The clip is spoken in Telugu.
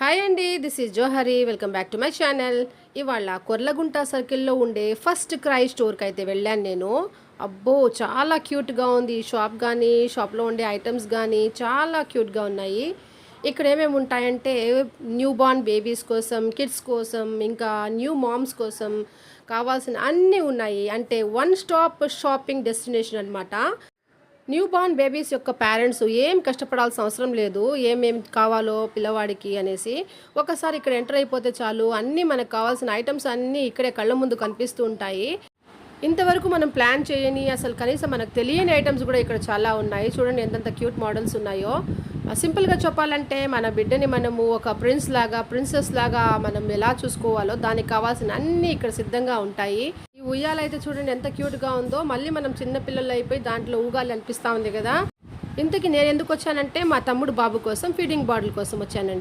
హాయ్ అండి, this is Johari. Welcome back to my channel. ఇవాళ కొర్లగుంట సర్కిల్లో ఉండే ఫస్ట్ క్రై స్టోర్కి అయితే వెళ్ళాను నేను. అబ్బో, చాలా క్యూట్గా ఉంది ఈ షాప్. కానీ షాప్లో ఉండే ఐటమ్స్ కానీ చాలా క్యూట్గా ఉన్నాయి. ఇక్కడ ఏమేమి ఉంటాయంటే న్యూ బార్న్ బేబీస్ కోసం, కిడ్స్ కోసం, ఇంకా న్యూ మామ్స్ కోసం కావాల్సిన అన్నీ ఉన్నాయి. అంటే వన్ స్టాప్ షాపింగ్ డెస్టినేషన్ అనమాట. న్యూ బార్న్ బేబీస్ యొక్క పేరెంట్స్ ఏం కష్టపడాల్సిన అవసరం లేదు, ఏమేం కావాలో పిల్లవాడికి అనేసి. ఒకసారి ఇక్కడ ఎంటర్ అయిపోతే చాలు, అన్నీ మనకు కావాల్సిన ఐటమ్స్ అన్నీ ఇక్కడే కళ్ళ ముందు కనిపిస్తూ ఉంటాయి. ఇంతవరకు మనం ప్లాన్ చేయని, అసలు కనీసం మనకు తెలియని ఐటమ్స్ కూడా ఇక్కడ చాలా ఉన్నాయి. చూడండి ఎంతెంత క్యూట్ మోడల్స్ ఉన్నాయో. సింపుల్గా చెప్పాలంటే మన బిడ్డని మనము ఒక ప్రిన్సెస్ లాగా మనం ఎలా చూసుకోవాలో దానికి కావాల్సిన అన్నీ ఇక్కడ సిద్ధంగా ఉంటాయి. ఈ ఉయ్యాలైతే చూడండి ఎంత క్యూట్గా ఉందో. మళ్ళీ మనం చిన్నపిల్లలు అయిపోయి దాంట్లో ఊగాలి అనిపిస్తూ ఉంది కదా. ఇంతకీ నేను ఎందుకు వచ్చానంటే మా తమ్ముడు బాబు కోసం ఫీడింగ్ బాటిల్ కోసం వచ్చానండి.